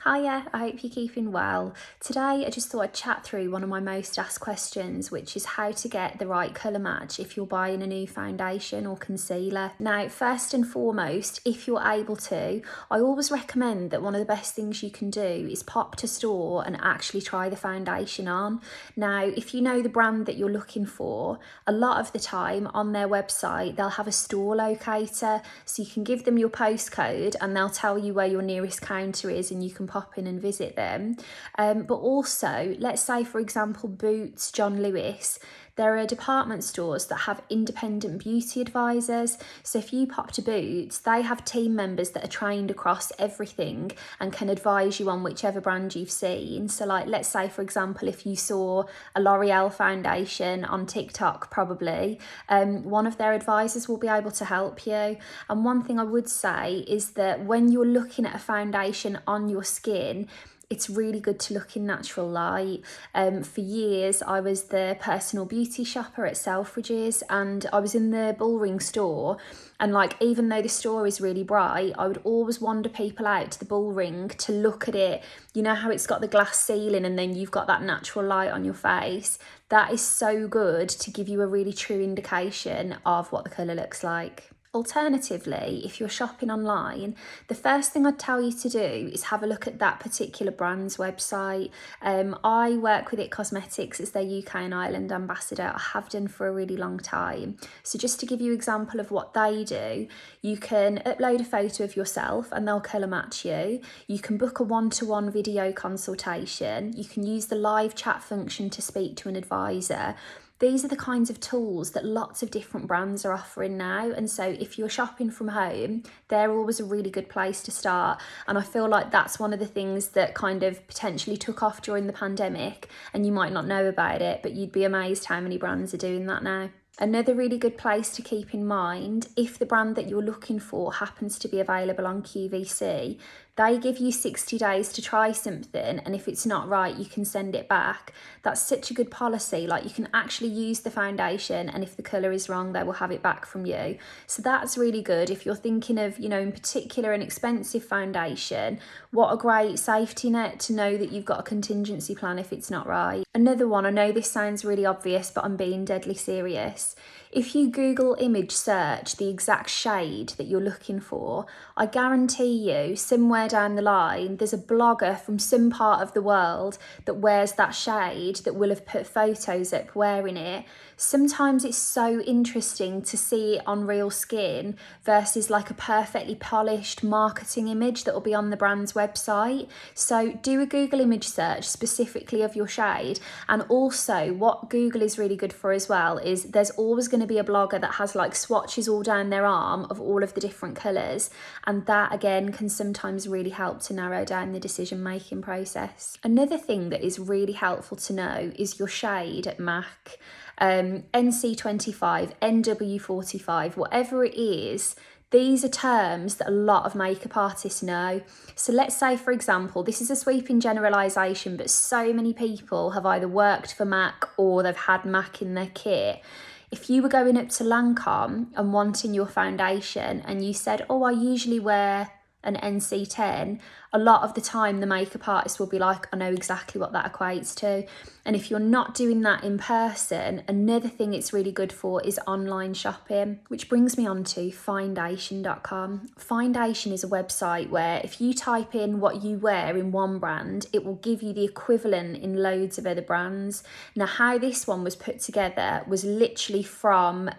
Hiya, I hope you're keeping well. Today I just thought I'd chat through one of my most asked questions, which is how to get the right colour match if you're buying a new foundation or concealer. Now, first and foremost, if you're able to, I always recommend that one of the best things you can do is pop to store and actually try the foundation on. Now, if you know the brand that you're looking for, a lot of the time on their website they'll have a store locator, so you can give them your postcode and they'll tell you where your nearest counter is and you can pop in and visit them. But also, let's say for example Boots, John Lewis, there are department stores that have independent beauty advisors. So if you pop to Boots, they have team members that are trained across everything and can advise you on whichever brand you've seen. So like, let's say for example, if you saw a L'Oreal foundation on TikTok, probably, one of their advisors will be able to help you. And one thing I would say is that when you're looking at a foundation on your skin, it's really good to look in natural light. For years, I was the personal beauty shopper at Selfridges, and I was in the Bullring store. And like, even though the store is really bright, I would always wander people out to the Bullring to look at it. You know how it's got the glass ceiling and then you've got that natural light on your face? That is so good to give you a really true indication of what the colour looks like. Alternatively, if you're shopping online, the first thing I'd tell you to do is have a look at that particular brand's website. I work with IT Cosmetics as their UK and Ireland ambassador. I have done for a really long time. So just to give you an example of what they do, you can upload a photo of yourself and they'll colour match you. You can book a one-to-one video consultation. You can use the live chat function to speak to an advisor. These are the kinds of tools that lots of different brands are offering now. And so if you're shopping from home, they're always a really good place to start. And I feel like that's one of the things that kind of potentially took off during the pandemic, and you might not know about it, but you'd be amazed how many brands are doing that now. Another really good place to keep in mind, if the brand that you're looking for happens to be available on QVC, they give you 60 days to try something, and if it's not right, you can send it back. That's such a good policy. Like, you can actually use the foundation, and if the colour is wrong, they will have it back from you. So that's really good. If you're thinking of, in particular, an expensive foundation, what a great safety net to know that you've got a contingency plan if it's not right. Another one, I know this sounds really obvious, but I'm being deadly serious. If you Google image search the exact shade that you're looking for, I guarantee you somewhere down the line there's a blogger from some part of the world that wears that shade that will have put photos up wearing it. Sometimes it's so interesting to see it on real skin versus like a perfectly polished marketing image that will be on the brand's website. So do a Google image search specifically of your shade. And also what Google is really good for as well is there's always going to be a blogger that has like swatches all down their arm of all of the different colours, and that again can sometimes really help to narrow down the decision making process. Another thing that is really helpful to know is your shade at MAC. NC25, NW45, whatever it is, these are terms that a lot of makeup artists know. So let's say, for example, this is a sweeping generalisation, but so many people have either worked for MAC or they've had MAC in their kit. If you were going up to Lancome and wanting your foundation and you said, oh, I usually wear an NC10, a lot of the time the makeup artist will be like, I know exactly what that equates to. And if you're not doing that in person, another thing it's really good for is online shopping, which brings me on to Findation.com. Findation is a website where if you type in what you wear in one brand, it will give you the equivalent in loads of other brands. Now, how this one was put together was literally from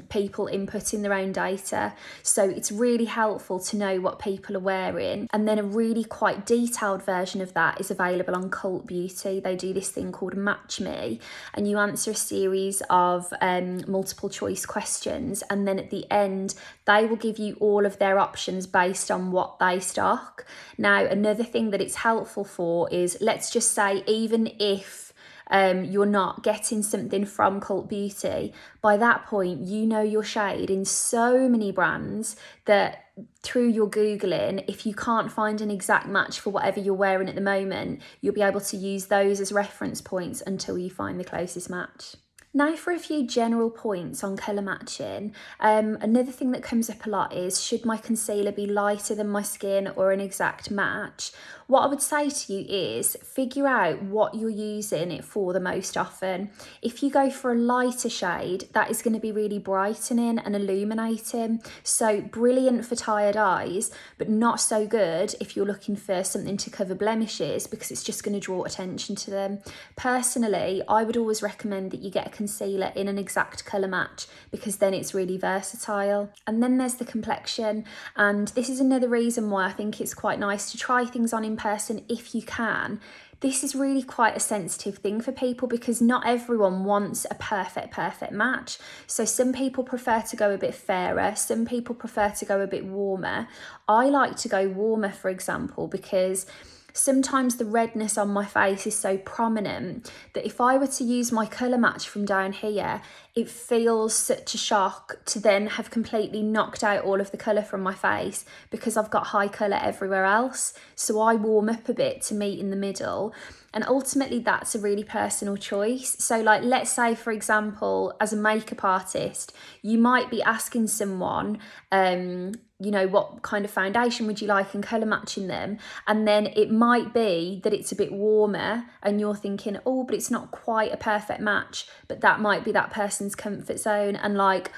people inputting their own data. So it's really helpful to know what people are wearing. And then a really quite detailed version of that is available on Cult Beauty. They do this thing called Match Me, and you answer a series of multiple choice questions, and then at the end they will give you all of their options based on what they stock. Now, another thing that it's helpful for is, let's just say, even if you're not getting something from Cult Beauty, by that point you know your shade in so many brands that through your Googling, if you can't find an exact match for whatever you're wearing at the moment, you'll be able to use those as reference points until you find the closest match. Now for a few general points on colour matching. Another thing that comes up a lot is, should my concealer be lighter than my skin or an exact match? What I would say to you is figure out what you're using it for the most often. If you go for a lighter shade, that is going to be really brightening and illuminating. So brilliant for tired eyes, but not so good if you're looking for something to cover blemishes, because it's just going to draw attention to them. Personally, I would always recommend that you get a concealer in an exact colour match, because then it's really versatile. And then there's the complexion, and this is another reason why I think it's quite nice to try things on in person if you can. This is really quite a sensitive thing for people, because not everyone wants a perfect match. So some people prefer to go a bit fairer, some people prefer to go a bit warmer. I like to go warmer, for example, because sometimes the redness on my face is so prominent that if I were to use my colour match from down here, it feels such a shock to then have completely knocked out all of the colour from my face, because I've got high colour everywhere else. So I warm up a bit to meet in the middle. And ultimately that's a really personal choice. So like, let's say, for example, as a makeup artist, you might be asking someone, you know, what kind of foundation would you like and colour matching them? And then it might be that it's a bit warmer and you're thinking, oh, but it's not quite a perfect match. But that might be that person's comfort zone. And like,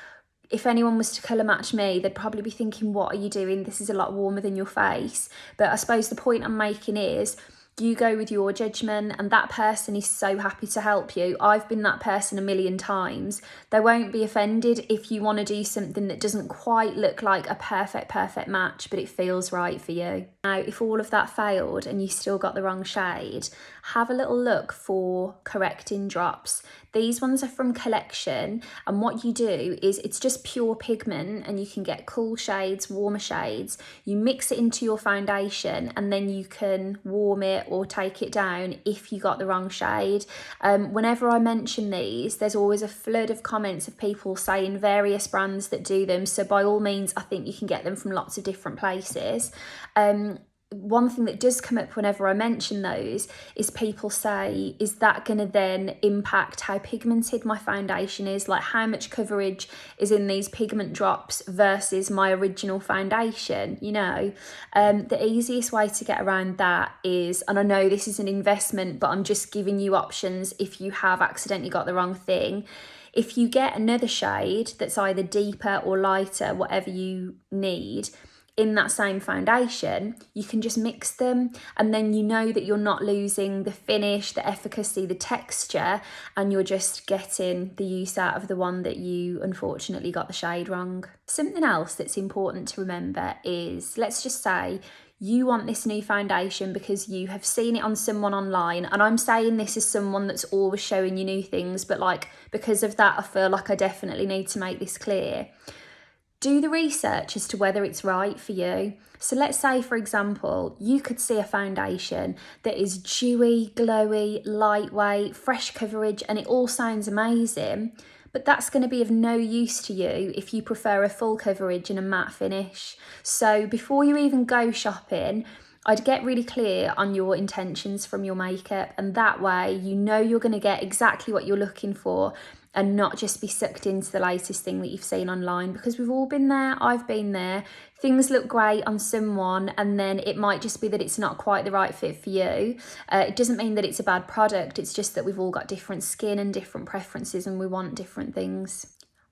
if anyone was to colour match me, they'd probably be thinking, what are you doing? This is a lot warmer than your face. But I suppose the point I'm making is, you go with your judgment, and that person is so happy to help you. I've been that person a million times. They won't be offended if you want to do something that doesn't quite look like a perfect match, but it feels right for you. Now, if all of that failed and you still got the wrong shade, have a little look for correcting drops. These ones are from Collection, and what you do is it's just pure pigment, and you can get cool shades, warmer shades. You mix it into your foundation, and then you can warm it or take it down if you got the wrong shade. Whenever I mention these, there's always a flood of comments of people saying various brands that do them. So by all means, I think you can get them from lots of different places. One thing that does come up whenever I mention those is people say, is that going to then impact how pigmented my foundation is? Like, how much coverage is in these pigment drops versus my original foundation, you know? The easiest way to get around that is, and I know this is an investment, but I'm just giving you options if you have accidentally got the wrong thing. If you get another shade that's either deeper or lighter, whatever you need, in that same foundation, you can just mix them, and then you know that you're not losing the finish, the efficacy, the texture, and you're just getting the use out of the one that you unfortunately got the shade wrong. Something else that's important to remember is, let's just say you want this new foundation because you have seen it on someone online, and I'm saying this as someone that's always showing you new things, but like, because of that, I feel like I definitely need to make this clear. Do the research as to whether it's right for you. So let's say, for example, you could see a foundation that is dewy, glowy, lightweight, fresh coverage, and it all sounds amazing, but that's going to be of no use to you if you prefer a full coverage and a matte finish. So before you even go shopping, I'd get really clear on your intentions from your makeup, and that way you know you're going to get exactly what you're looking for, and not just be sucked into the latest thing that you've seen online, because we've all been there. I've been there. Things look great on someone, and then it might just be that it's not quite the right fit for you. It doesn't mean that it's a bad product. It's just that we've all got different skin and different preferences, and we want different things.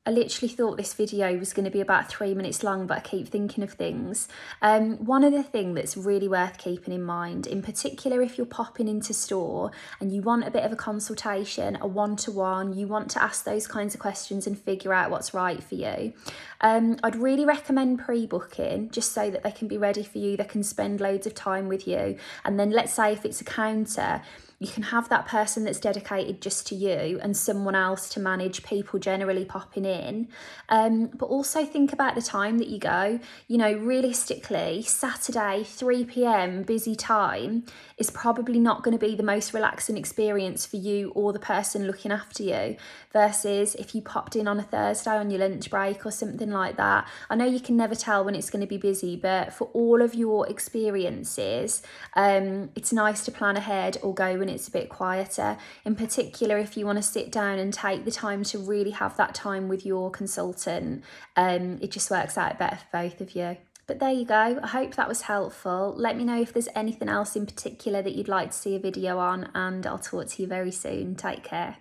I literally thought this video was going to be about 3 minutes long, but I keep thinking of things. One other thing that's really worth keeping in mind, in particular if you're popping into store and you want a bit of a consultation, a one-to-one, you want to ask those kinds of questions and figure out what's right for you, I'd really recommend pre-booking, just so that they can be ready for you, they can spend loads of time with you. And then let's say if it's a counter, you can have that person that's dedicated just to you and someone else to manage people generally popping in. But also think about the time that you go. You know, realistically, Saturday, 3 p.m, busy time is probably not going to be the most relaxing experience for you or the person looking after you, versus if you popped in on a Thursday on your lunch break or something like that. I know you can never tell when it's going to be busy, but for all of your experiences, it's nice to plan ahead or go when it's a bit quieter. In particular, if you want to sit down and take the time to really have that time with your consultant, it just works out better for both of you. But there you go, I hope that was helpful. Let me know if there's anything else in particular that you'd like to see a video on, and I'll talk to you very soon. Take care.